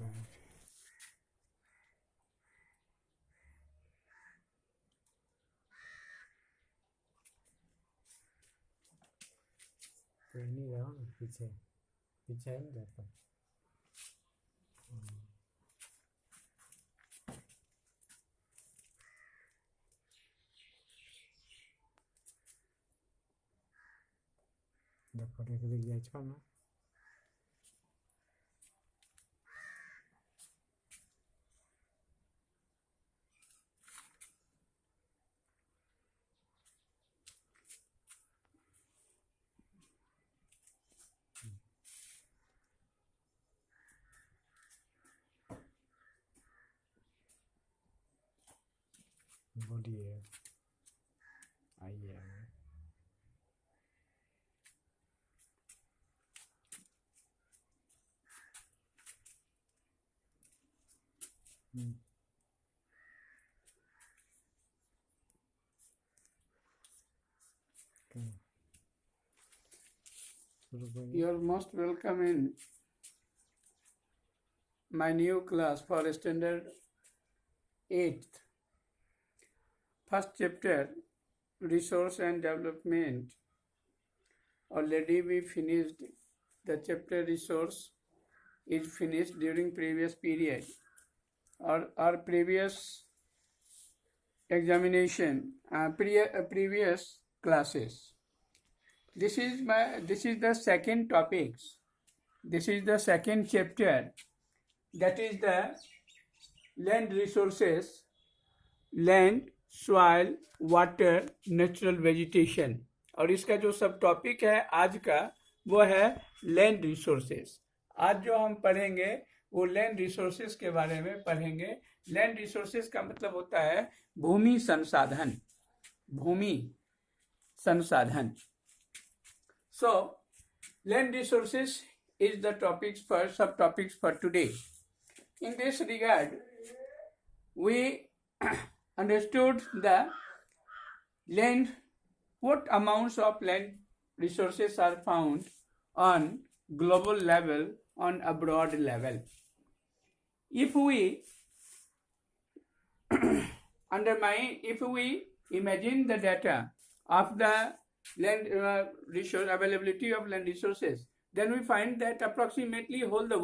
कोई नहीं रहा ना, पीछे पीछे नहीं रहता। देखो देख दिया ना। बोलिए, आइए आइए। You are most welcome in my new class for standard 8th. First chapter, resource and development. Already we finished the chapter resource is finished during previous period or our previous examination, previous classes. This is the second topics. This is the second chapter, that is the land resources, land, soil, water, natural vegetation. और इसका जो सब topic है आज का वो है land resources. आज जो हम पढ़ेंगे वो लैंड रिसोर्सेस के बारे में पढ़ेंगे। लैंड रिसोर्सेस का मतलब होता है भूमि संसाधन, भूमि संसाधन। So land resources is the subtopics for today. In this regard, we understood the land, what amounts of land resources are found on global level, on a broad level. If we imagine the data of the land resource, availability of land resources, then we find that approximately whole the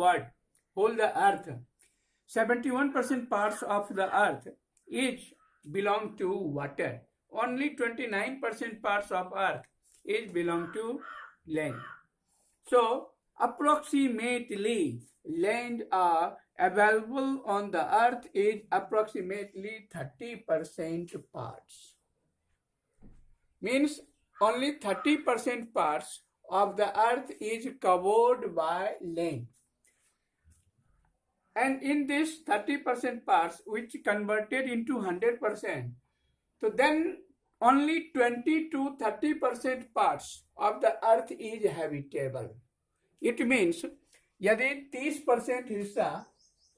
earth, 71% parts of the earth is belong to water. Only 29% parts of earth is belong to land. So approximately land are available on the earth is approximately 30% parts. Means only 30% parts of the earth is covered by land. And in this 30% parts which converted into 100%, so then only 20 to 30% parts of the earth is habitable. It means यदि 30% हिस्सा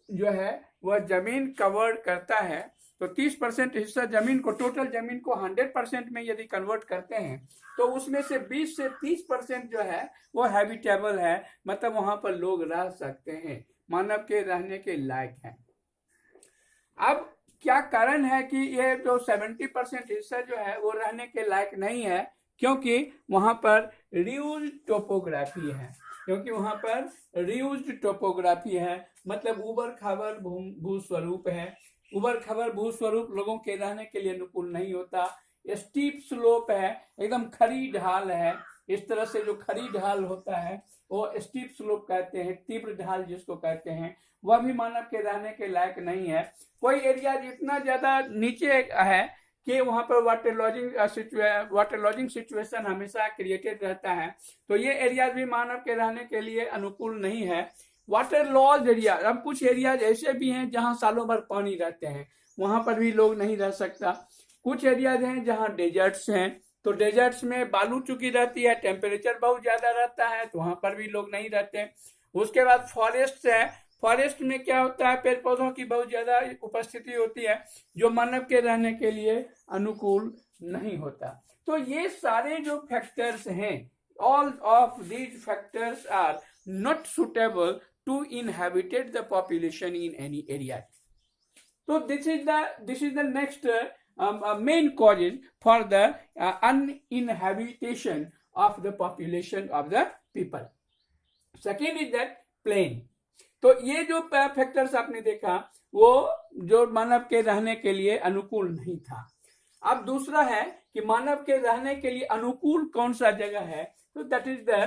जो है वह जमीन cover करता है, तो 30% हिस्सा जमीन को, टोटल जमीन को 100% में यदि कन्वर्ट करते हैं तो उसमें से 20 से 30% जो है वो हैबिटेबल है, मतलब वहां पर लोग रह सकते हैं, मानव के रहने के लायक है। अब क्या कारण है कि ये जो 70% हिस्सा जो है वो रहने के लायक नहीं है? क्योंकि वहां पर रियूज टोपोग्राफी है, मतलब उबड़ खाबड़ भूस्वरूप है। उबड़ खाबड़ भूस्वरूप लोगों के रहने के लिए अनुकूल नहीं होता। स्टीप स्लोप है, एकदम खड़ी ढाल है। इस तरह से जो खड़ी ढाल होता है वो स्टीप स्लोप कहते हैं, तीव्र ढाल जिसको कहते हैं, वह भी मानव के रहने के लायक नहीं है। कोई एरिया जितना ज्यादा नीचे है कि वहां पर वाटर लॉजिंग सिचुएशन हमेशा क्रिएटेड रहता है, तो ये एरिया भी मानव के रहने के लिए अनुकूल नहीं है। वाटर लॉज एरिया, अब कुछ एरियाज ऐसे भी हैं जहां सालों भर पानी रहते हैं, वहां पर भी लोग नहीं रह सकता। कुछ एरियाज हैं जहां डेजर्ट्स हैं, तो डेजर्ट्स में बालू चुकी रहती है, टेम्परेचर बहुत ज्यादा रहता है, तो वहां पर भी लोग नहीं रहते। उसके बाद फॉरेस्ट है, फॉरेस्ट में क्या होता है, पेड़ पौधों की बहुत ज्यादा उपस्थिति होती है जो मानव के रहने के लिए अनुकूल नहीं होता। तो ये सारे जो फैक्टर्स हैं, all of these factors are not suitable to inhabit the population in any area. So this is the next main causes for the uninhabitation of the population of the people. Second is that plain. तो ये जो factors आपने देखा वो जो मानव के रहने के लिए अनुकूल नहीं था. अब दूसरा है कि मानव के रहने के लिए अनुकूल कौन सा जगह है, तो that is the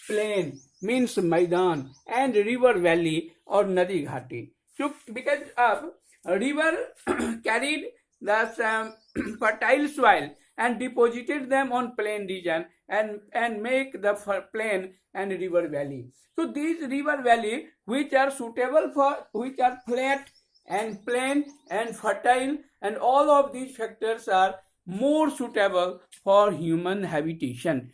plain, means मैदान, एंड रिवर वैली और नदी घाटी. बिकॉज अब river carried the fertile soil and deposited them on plain region and make the plain and river valley. So these river valley which are suitable for, which are flat and plain and fertile, and all of these factors are more suitable for human habitation.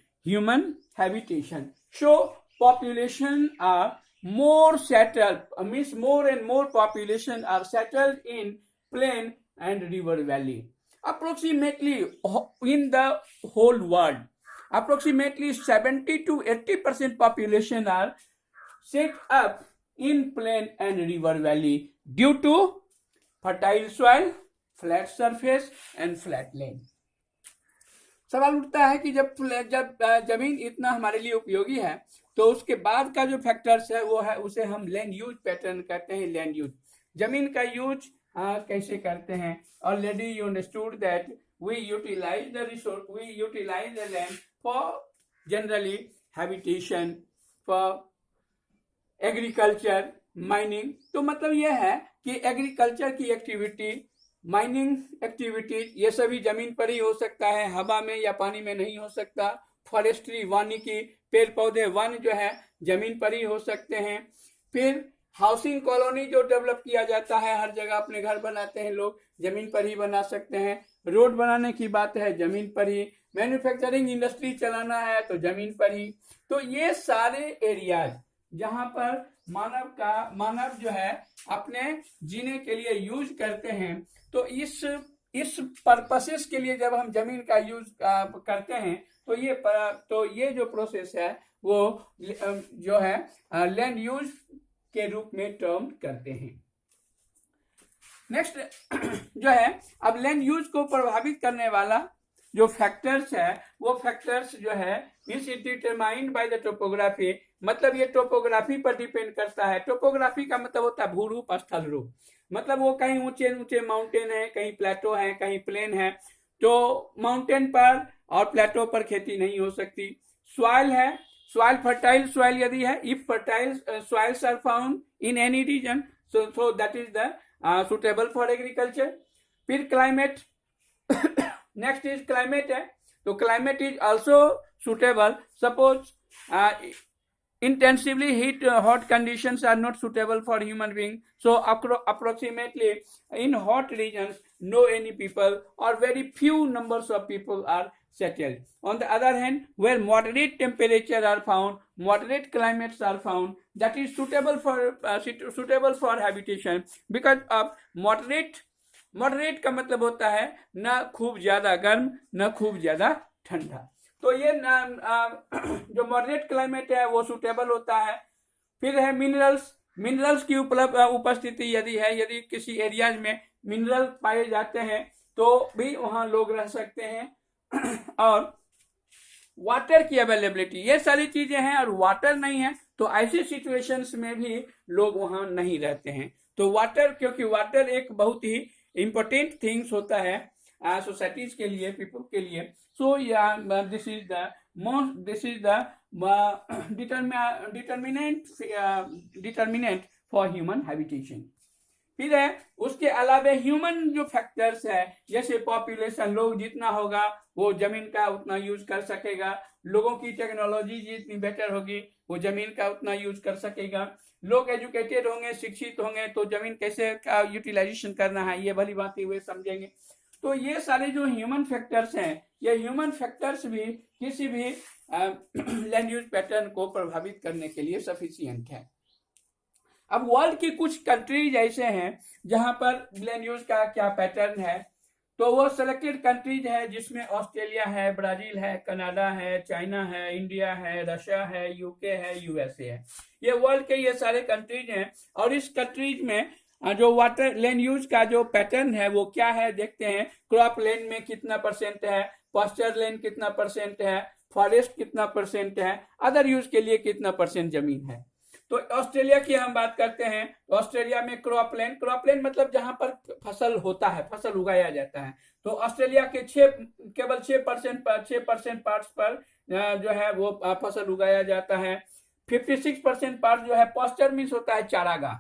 So population are more settled, means more and more population are settled in plain and river valley. Approximately in the whole world, approximately 70 to 80% population are set up in plain and river valley due to fertile soil, flat surface and flat land. सवाल उठता है कि जब जमीन इतना हमारे लिए उपयोगी है तो उसके बाद का जो फैक्टर्स है वो है, उसे हम लैंड यूज पैटर्न कहते हैं. लैंड यूज, जमीन का यूज कैसे करते हैं. Already you understood that we utilise the resource, we utilise the land for generally habitation, for agriculture, mining. तो मतलब यह है कि एग्रीकल्चर की एक्टिविटी, माइनिंग एक्टिविटीज, ये सभी जमीन पर ही हो सकता है, हवा में या पानी में नहीं हो सकता. फॉरेस्ट्री, वानिकी, पेड़ पौधे, वन जो है जमीन पर ही हो सकते हैं. फिर हाउसिंग कॉलोनी जो डेवलप किया जाता है, हर जगह अपने घर बनाते हैं लोग, जमीन पर ही बना सकते हैं. रोड बनाने की बात है, जमीन पर ही. मैन्युफैक्चरिंग इंडस्ट्री चलाना है तो जमीन पर ही. तो ये सारे एरियाज जहां पर मानव जो है अपने जीने के लिए यूज करते हैं, तो इस पर्पसेस के लिए जब हम जमीन का यूज करते हैं तो ये जो प्रोसेस है वो जो है लैंड यूज के रूप में टर्म करते हैं. नेक्स्ट जो है, अब लैंड यूज को प्रभावित करने वाला जो फैक्टर्स है वो फैक्टर्स जो है is determined by the topography. मतलब ये टोपोग्राफी पर डिपेंड करता है. टोपोग्राफी का मतलब होता है भूरूप, स्थल रूप. मतलब वो कहीं ऊंचे ऊंचे माउंटेन है, कहीं प्लेटो है, कहीं प्लेन है. तो माउंटेन पर और प्लेटो पर खेती नहीं हो सकती. सॉइल है, सॉइल फर्टाइल सॉइल यदि है, if fertile soils are found in any region, so that is the suitable for agriculture. फिर क्लाइमेट, नेक्स्ट इज क्लाइमेट है, तो climate is also suitable. Suppose intensively hot conditions are not suitable for human being, so approximately in hot regions no any people or very few numbers of people are settled. On the other hand, where moderate temperature are found, moderate climates are found, that is suitable for habitation. Because of moderate का मतलब होता है ना खूब ज्यादा गर्म ना खूब ज्यादा ठंडा. तो ये जो मॉडरेट क्लाइमेट है वो सुटेबल होता है. फिर है मिनरल्स की उपस्थिति यदि है, यदि किसी एरियाज में मिनरल पाए जाते हैं तो भी वहां लोग रह सकते हैं. और वाटर की अवेलेबिलिटी, ये सारी चीजें हैं. और वाटर नहीं है तो ऐसी सिचुएशंस में भी लोग वहां नहीं रहते हैं. तो वाटर, क्योंकि वाटर एक बहुत ही इंपॉर्टेंट थिंग्स होता है सोसाइटीज के लिए, पीपल के लिए. So yeah, this is the determinant for human habitation. फिर है उसके अलावा ह्यूमन जो फैक्टर्स है, जैसे पॉपुलेशन, लोग जितना होगा वो जमीन का उतना यूज कर सकेगा. लोगों की टेक्नोलॉजी जितनी बेटर होगी वो जमीन का उतना यूज कर सकेगा. लोग एजुकेटेड होंगे, शिक्षित होंगे, तो जमीन कैसे का यूटिलाइजेशन करना है ये भली बात वे समझेंगे. तो ये सारे जो ह्यूमन फैक्टर्स हैं, ये ह्यूमन फैक्टर्स भी किसी भी लैंड यूज पैटर्न को प्रभावित करने के लिए सफिशिएंट है. अब वर्ल्ड की कुछ कंट्रीज ऐसे हैं जहां पर लैंड यूज का क्या पैटर्न है, तो वो सेलेक्टेड कंट्रीज है जिसमें ऑस्ट्रेलिया है, ब्राजील है, कनाडा है, चाइना है, इंडिया है, रशिया है, यूके है, यूएसए है। ये वर्ल्ड के ये सारे कंट्रीज हैं। और इस कंट्रीज में जो वाटर लैंड यूज का जो पैटर्न है वो क्या है देखते हैं। क्रॉप लैंड में कितना परसेंट है, पास्चर लैंड कितना परसेंट है, फॉरेस्ट कितना परसेंट है, अदर यूज के लिए कितना परसेंट जमीन है। तो ऑस्ट्रेलिया की हम बात करते हैं तो ऑस्ट्रेलिया में क्रॉप लैंड मतलब जहां पर फसल होता है, फसल उगाया जाता है। तो ऑस्ट्रेलिया के केवल 6% पार्ट्स पर जो है वो फसल उगाया जाता है। 56% पार्ट जो है पास्चर मीन्स होता है चारागाह,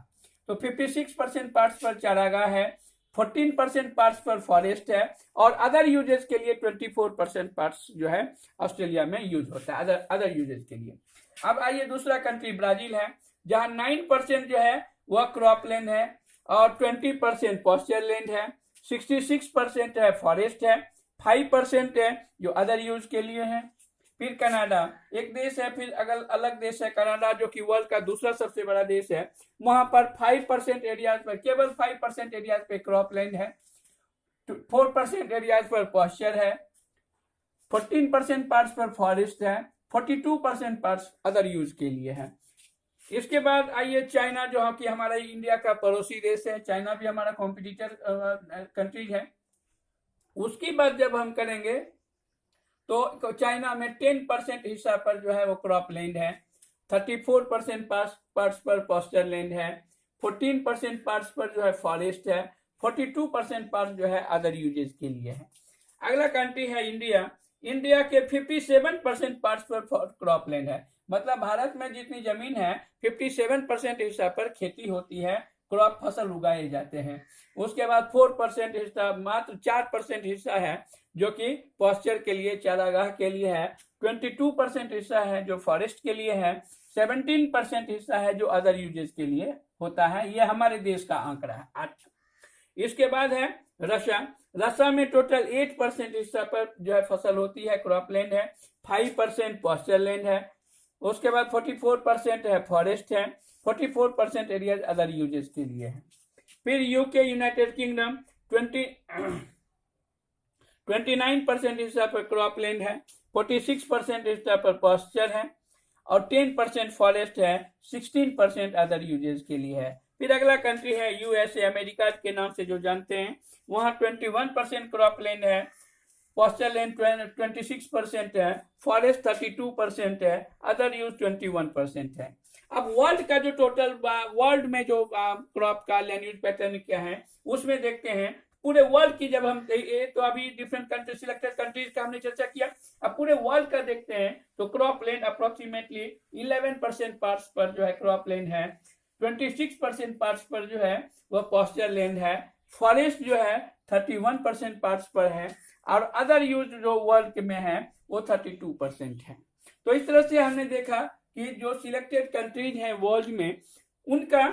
तो 56% पार्ट्स पर चारागाह है, 14% पार्ट्स पर फॉरेस्ट है, और अदर यूजेस के लिए 24% पार्ट्स जो है ऑस्ट्रेलिया में यूज होता है अदर यूजेस के लिए। अब आइए दूसरा कंट्री ब्राजील है, जहां 9% जो है वह क्रॉप लैंड है और 20% पास्चर लैंड है, 66% है फॉरेस्ट है, 5% है जो अदर यूज के लिए है। फिर कनाडा एक देश है, फिर अलग देश है कनाडा, जो कि वर्ल्ड का दूसरा सबसे बड़ा देश है। वहां पर 5% एरियाज पर, केवल 5% एरियाज पे क्रॉप लैंड है, 4% एरियाज पर पास्चर है, 14% पार्ट्स पर फॉरेस्ट है, 42% पार्ट्स अदर यूज के लिए है। इसके बाद आइए चाइना, जो कि हमारा इंडिया का पड़ोसी देश है। चाइना भी हमारा कॉम्पिटिटर कंट्री है। उसकी बात जब हम करेंगे तो चाइना में 10% हिस्सा पर जो है वो क्रॉप लैंड है, 34% पार्ट्स पर पास्चर लैंड है, 14% पार्ट्स पर जो है फॉरेस्ट है, 42% पार्ट्स जो है अदर यूजेस के लिए है। अगला कंट्री है इंडिया। इंडिया के 57% पार्ट्स पर क्रॉप लैंड है, मतलब भारत में जितनी जमीन है 57% हिस्सा पर खेती होती है, क्रॉप फसल उगाए जाते हैं। उसके बाद 4% हिस्सा, मात्र 4% हिस्सा है जो कि पास्चर के लिए, चारागाह के लिए है, 22% हिस्सा है जो फॉरेस्ट के लिए है, 17% हिस्सा है जो अदर यूजेस के लिए होता है। यह हमारे देश का आंकड़ा है। इसके बाद है रशिया में टोटल 8% हिस्सा पर जो है फसल होती है, क्रॉप लैंड है, 5% पास्चर लैंड है, उसके बाद 44% है फॉरेस्ट है, 44% एरिया अदर यूजेस के लिए है। फिर यूके यूनाइटेड किंगडम 29% हिस्सा पर क्रॉप लैंड है, 46% हिस्सा पर पास्चर है और 10% फॉरेस्ट है, 16% अदर यूजेस के लिए है। फिर अगला कंट्री है यूएसए, अमेरिका के नाम से जो जानते हैं। वहां 21% क्रॉप लैंड है, पास्चर लैंड 26% है, फॉरेस्ट 32% है, अदर यूज 21% है। अब वर्ल्ड का जो टोटल, वर्ल्ड में जो क्रॉप का लैंड यूज पैटर्न क्या है उसमें देखते हैं। पूरे वर्ल्ड की जब हम, तो अभी डिफरेंट कंट्री, सिलेक्टेड कंट्रीज का हमने चर्चा किया, अब पूरे वर्ल्ड का देखते हैं तो क्रॉप लैंड अप्रोक्सीमेटली 11% पार्ट्स पर जो है क्रॉप लैंड है, 26% पार्ट्स पर जो है वह पास्चर लैंड है, फॉरेस्ट जो है 31% पार्ट्स पर है, और अदर यूज जो वर्ल्ड में है वो 32% है। तो इस तरह से हमने देखा कि जो सिलेक्टेड कंट्रीज हैं वर्ल्ड में, उनका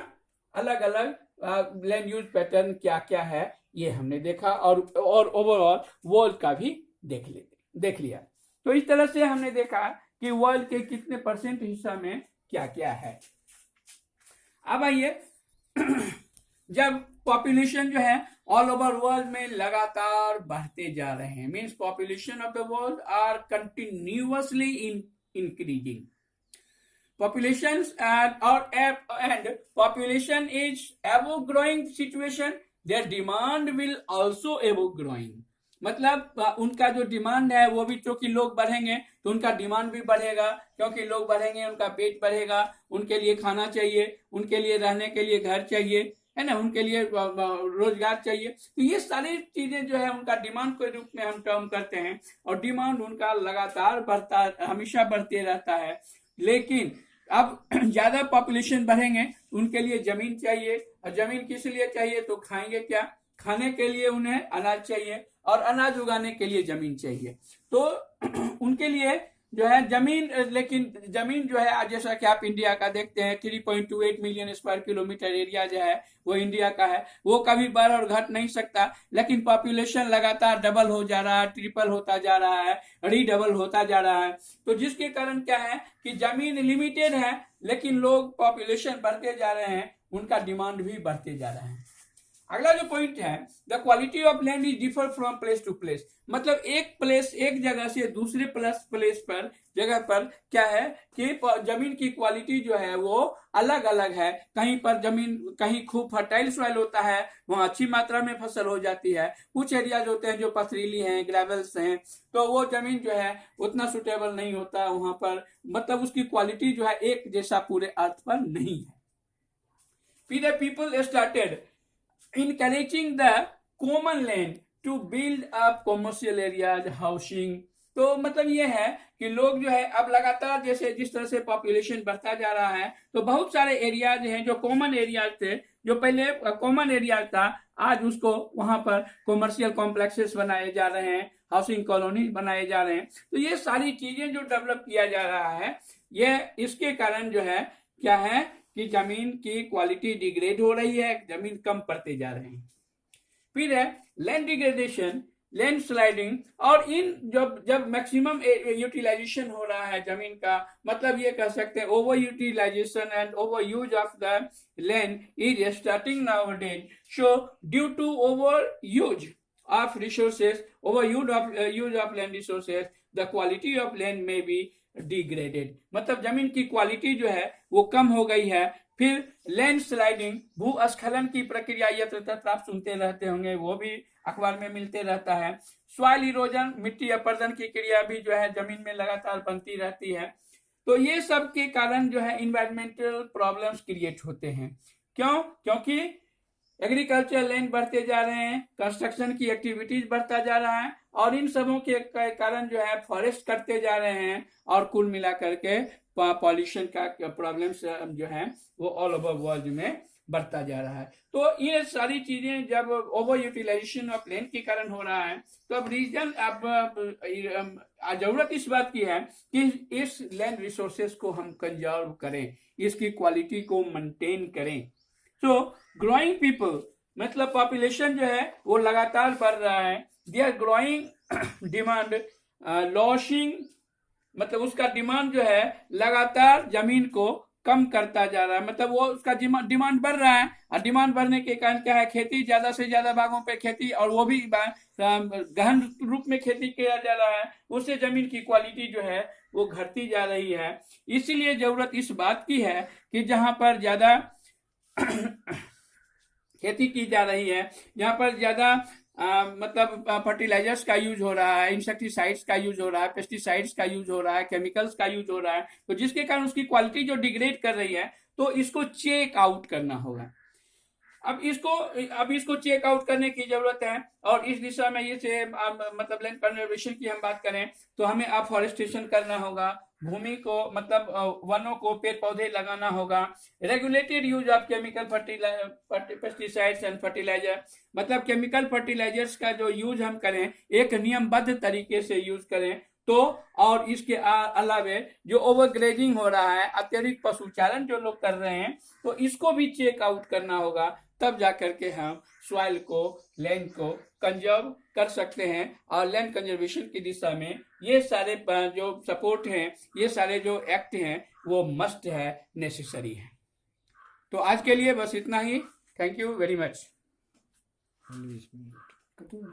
अलग अलग लैंड यूज पैटर्न क्या क्या है ये हमने देखा, और ओवरऑल वर्ल्ड का भी देख लिया। तो इस तरह से हमने देखा कि वर्ल्ड के कितने परसेंट हिस्सा में क्या क्या है। अब आइए जब पॉपुलेशन जो है ऑल ओवर वर्ल्ड में लगातार बढ़ते जा रहे हैं, means population of the world are continuously increasing, populations and population is ever growing situation, their demand will also ever growing। मतलब उनका जो डिमांड है वो भी, क्योंकि लोग बढ़ेंगे तो उनका डिमांड भी बढ़ेगा, क्योंकि लोग बढ़ेंगे उनका पेट बढ़ेगा, उनके लिए खाना चाहिए, उनके लिए रहने के लिए घर चाहिए, है ना, उनके लिए रोजगार चाहिए। तो ये सारी चीजें जो है उनका डिमांड के रूप में हम टर्म करते हैं, और डिमांड उनका लगातार हमेशा बढ़ते रहता है। लेकिन अब ज्यादा पॉपुलेशन बढ़ेंगे, उनके लिए जमीन चाहिए, और जमीन किस लिए चाहिए, तो खाएंगे क्या, खाने के लिए उन्हें अनाज चाहिए, और अनाज उगाने के लिए जमीन चाहिए। तो उनके लिए जो है जमीन, लेकिन जमीन जो है जैसा कि आप इंडिया का देखते हैं 3.28 मिलियन स्क्वायर किलोमीटर एरिया जो है वो इंडिया का है, वो कभी बढ़ और घट नहीं सकता। लेकिन पॉपुलेशन लगातार डबल हो जा रहा है, ट्रिपल होता जा रहा है, रीडबल होता जा रहा है। तो जिसके कारण क्या है कि जमीन लिमिटेड है, लेकिन लोग, पॉपुलेशन बढ़ते जा रहे हैं, उनका डिमांड भी बढ़ते जा रहा है। अगला जो पॉइंट है, the quality of land is differ from place to place, मतलब एक जगह से दूसरे प्लेस पर जगह पर क्या है कि जमीन की क्वालिटी जो है वो अलग अलग है। कहीं पर जमीन कहीं खूब फर्टाइल सॉइल होता है, वहां अच्छी मात्रा में फसल हो जाती है। कुछ एरियाज होते हैं जो पथरीली हैं, ग्रेवल्स हैं, तो वो जमीन जो है उतना सुटेबल नहीं होता वहां पर, मतलब उसकी क्वालिटी जो है एक जैसा पूरे अर्थ पर नहीं है। फिर people started encouraging the common land to build up commercial areas, housing। तो मतलब ये है कि लोग जो है अब लगातार जैसे जिस तरह से पॉपुलेशन बढ़ता जा रहा है, तो बहुत सारे एरियाज हैं जो कॉमन एरियाज थे, जो पहले कॉमन एरियाज था, आज उसको वहां पर कॉमर्शियल कॉम्प्लेक्सेस बनाए जा रहे हैं, हाउसिंग कॉलोनी बनाए जा रहे हैं। तो ये सारी चीजें जो डेवलप किया जा रहा है, ये इसके कारण जो है क्या है कि जमीन की क्वालिटी डिग्रेड हो रही है, जमीन कम पड़ते जा रहे हैं। फिर है लैंड डिग्रेडेशन, लैंड स्लाइडिंग, और इन जब मैक्सिमम यूटिलाइजेशन हो रहा है जमीन का, मतलब ये कह सकते हैं over utilisation and over use of the land is starting nowadays. So due to over use of resources, over use of land resources, the quality of land में बी डिग्रेडेड, मतलब जमीन की क्वालिटी जो है वो कम हो गई है। फिर लैंड स्लाइडिंग, भूस्खलन की प्रक्रिया यथातथ आप सुनते रहते होंगे, वो भी अखबार में मिलते रहता है। सॉइल इरोजन, मिट्टी अपरदन की क्रिया भी जो है जमीन में लगातार बनती रहती है। तो ये सब के कारण जो है इन्वायरमेंटल प्रॉब्लम्स क्रिएट होते हैं। क्यों? क्योंकि एग्रीकल्चर लैंड बढ़ते जा रहे हैं, कंस्ट्रक्शन की एक्टिविटीज बढ़ता जा रहा है, और इन सबों के कारण जो है फॉरेस्ट करते जा रहे हैं, और कुल मिलाकर के पॉल्यूशन का प्रॉब्लम्स जो है वो ऑल ओवर वर्ल्ड में बढ़ता जा रहा है। तो ये सारी चीजें जब ओवर यूटिलाइजेशन ऑफ लैंड के कारण हो रहा है, तो अब रीजन अब जरूरत इस बात की है कि इस लैंड रिसोर्सेज को हम कंजर्व करें, इसकी क्वालिटी को मेंटेन करें। सो ग्रोइंग पीपल, मतलब पॉपुलेशन जो है वो लगातार बढ़ रहा है, they are growing demand losing, मतलब उसका डिमांड जो है लगातार जमीन को कम करता जा रहा है, मतलब वो उसका डिमांड बढ़ रहा है, और डिमांड बढ़ने के कारण क्या है, खेती ज्यादा से ज्यादा भागों पे खेती, और वो भी गहन रूप में खेती किया जा रहा है, उससे जमीन की क्वालिटी जो है वो घटती जा रही है। इसीलिए जरूरत इस बात की है कि जहां पर ज्यादा खेती की जा रही है, जहां पर ज्यादा मतलब फर्टिलाइजर्स का यूज हो रहा है, इंसेक्टिसाइड्स का यूज हो रहा है, पेस्टिसाइड्स का यूज हो रहा है, केमिकल्स का यूज हो रहा है, तो जिसके कारण उसकी क्वालिटी जो डिग्रेड कर रही है, तो इसको चेक आउट करना होगा। अब इसको चेक आउट करने की जरूरत है, और इस दिशा में ये से मतलब लैंड कंजर्वेशन की हम बात करें तो हमें अफॉरेस्टेशन करना होगा, भूमि को मतलब वनों को पेड़ पौधे लगाना होगा, regulated use of chemical pesticides and fertiliser, मतलब केमिकल फर्टिलाइजर्स का जो यूज हम करें एक नियमबद्ध तरीके से यूज करें। तो और इसके अलावे जो ओवरग्रेजिंग हो रहा है, अत्यधिक पशुचारण जो लोग कर रहे हैं, तो इसको भी चेक आउट करना होगा, तब जाकर के हम सॉइल को, लैंड को कंजर्व कर सकते हैं। और लैंड कंजर्वेशन की दिशा में ये सारे जो सपोर्ट हैं, ये सारे जो एक्ट हैं, वो मस्ट है, नेसेसरी है। तो आज के लिए बस इतना ही। Thank you very much.